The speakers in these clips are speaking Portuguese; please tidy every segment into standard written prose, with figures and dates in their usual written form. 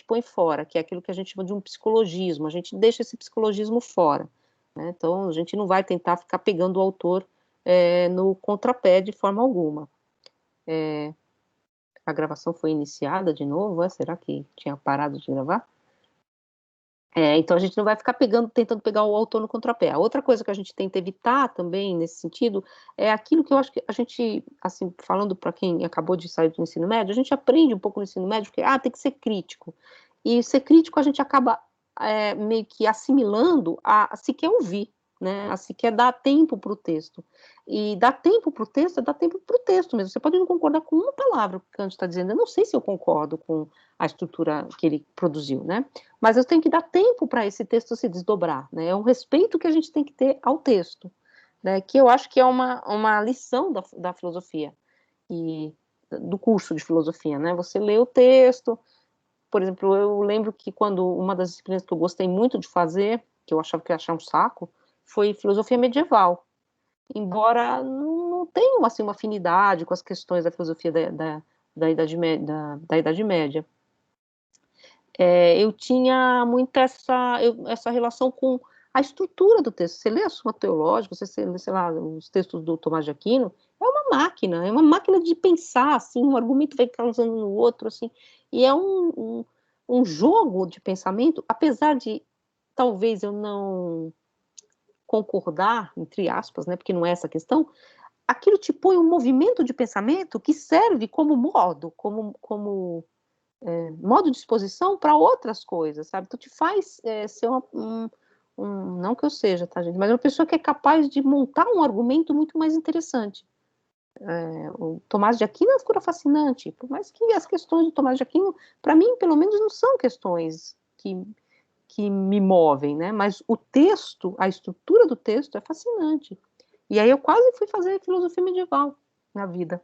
põe fora, que é aquilo que a gente chama de um psicologismo, a gente deixa esse psicologismo fora, né? Então, a gente não vai tentar ficar pegando o autor no contrapé de forma alguma. A gravação foi iniciada de novo, será que tinha parado de gravar? Então a gente não vai ficar tentando pegar o autor no contrapé. A outra coisa que a gente tenta evitar também nesse sentido é aquilo que eu acho que a gente, assim, falando para quem acabou de sair do ensino médio, a gente aprende um pouco no ensino médio que tem que ser crítico. E ser crítico a gente acaba meio que assimilando a se quer ouvir, né? A se quer dar tempo para o texto. E dar tempo para o texto é dar tempo para o texto mesmo. Você pode não concordar com uma palavra que o Kant está dizendo. Eu não sei se eu concordo com a estrutura que ele produziu, né? Mas eu tenho que dar tempo para esse texto se desdobrar, né? É um respeito que a gente tem que ter ao texto, né? Que eu acho que é uma lição da filosofia e do curso de filosofia, né? Você lê o texto, por exemplo, eu lembro que quando uma das disciplinas que eu gostei muito de fazer, que eu achava que ia achar um saco, foi filosofia medieval, embora não tenha assim, uma afinidade com as questões da filosofia da Idade Média. Eu tinha muito essa relação com a estrutura do texto. Você lê a Suma Teológica, você lê, sei lá, os textos do Tomás de Aquino, é uma máquina de pensar, assim, um argumento vai causando no outro, assim, e é um jogo de pensamento, apesar de talvez eu não concordar, entre aspas, né, porque não é essa a questão, aquilo te põe um movimento de pensamento que serve como modo de exposição para outras coisas, sabe? Tu te faz ser não que eu seja, tá, gente? Mas uma pessoa que é capaz de montar um argumento muito mais interessante. O Tomás de Aquino é uma figura fascinante, por mais que as questões do Tomás de Aquino, para mim, pelo menos, não são questões que me movem, né? Mas o texto, a estrutura do texto é fascinante. E aí eu quase fui fazer filosofia medieval na vida.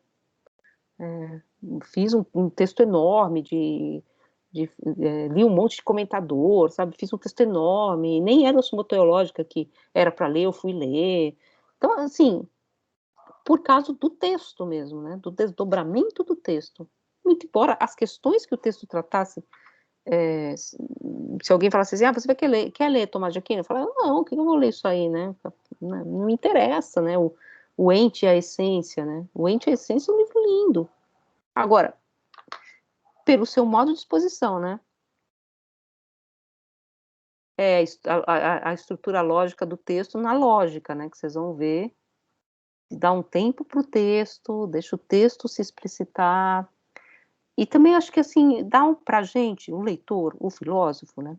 Fiz um texto enorme li um monte de comentador, sabe? Fiz um texto enorme, nem era a Suma Teológica que era para ler, eu fui ler. Então, assim, por causa do texto mesmo, né? Do desdobramento do texto. Muito embora as questões que o texto tratasse, se alguém falasse assim, você quer ler Tomás de Aquino? Eu falava, não, que eu vou ler isso aí, né? Não me interessa, né? O ente e a essência, né? O ente e a essência é um livro lindo. Agora, pelo seu modo de exposição, né? A estrutura lógica do texto na lógica, né? Que vocês vão ver. Dá um tempo para o texto, deixa o texto se explicitar. E também acho que, assim, dá para a gente, o leitor, o filósofo, né?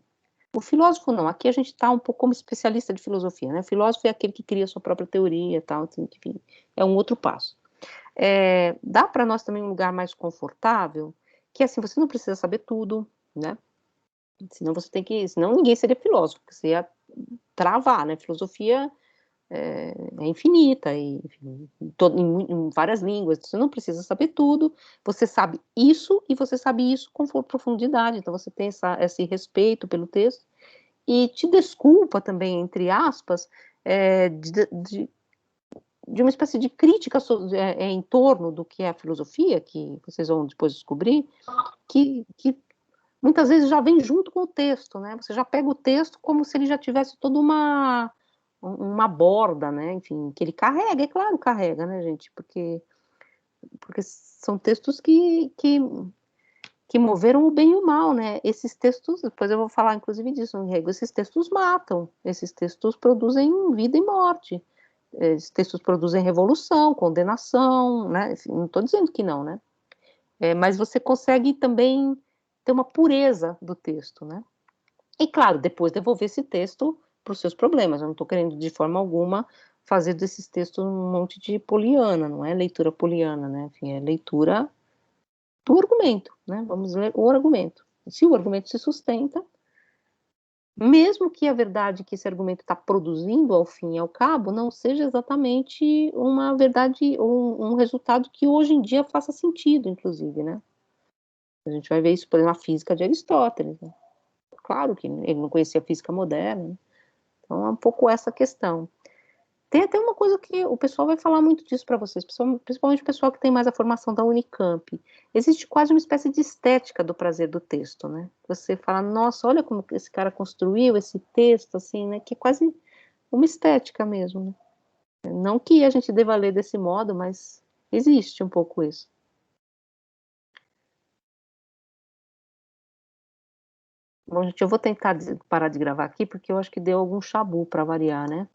O filósofo não, aqui a gente está um pouco como especialista de filosofia, né? O filósofo é aquele que cria a sua própria teoria e tal, assim, enfim, é um outro passo. Dá para nós também um lugar mais confortável, que assim, você não precisa saber tudo, né? Senão ninguém seria filósofo, porque você ia travar, né? Filosofia é infinita, enfim, em várias línguas, você não precisa saber tudo, você sabe isso e você sabe isso com profundidade, então você tem esse respeito pelo texto e te desculpa também, entre aspas, de uma espécie de crítica em torno do que é a filosofia, que vocês vão depois descobrir, que muitas vezes já vem junto com o texto, né? Você já pega o texto como se ele já tivesse toda uma borda, né? Enfim, que ele carrega, é claro, carrega, né, gente? Porque são textos que moveram o bem e o mal, né? Esses textos, depois eu vou falar inclusive disso no Rego, esses textos matam, esses textos produzem vida e morte, esses textos produzem revolução, condenação, né? Enfim, não estou dizendo que não, né? Mas você consegue também ter uma pureza do texto, né? E, claro, depois devolver esse texto para os seus problemas. Eu não estou querendo, de forma alguma, fazer desses textos um monte de poliana, não é leitura poliana, né? Enfim, é leitura do argumento, né? Vamos ler o argumento. Se o argumento se sustenta, mesmo que a verdade que esse argumento está produzindo ao fim e ao cabo não seja exatamente uma verdade ou um resultado que hoje em dia faça sentido, inclusive, né? A gente vai ver isso, por exemplo, na física de Aristóteles, né? Claro que ele não conhecia a física moderna, né? Então é um pouco essa questão. Tem até uma coisa que o pessoal vai falar muito disso para vocês, principalmente o pessoal que tem mais a formação da Unicamp. Existe quase uma espécie de estética do prazer do texto, né? Você fala, nossa, olha como esse cara construiu esse texto, assim, né? Que é quase uma estética mesmo, né? Não que a gente deva ler desse modo, mas existe um pouco isso. Bom, gente, eu vou tentar parar de gravar aqui, porque eu acho que deu algum chabu para variar, né?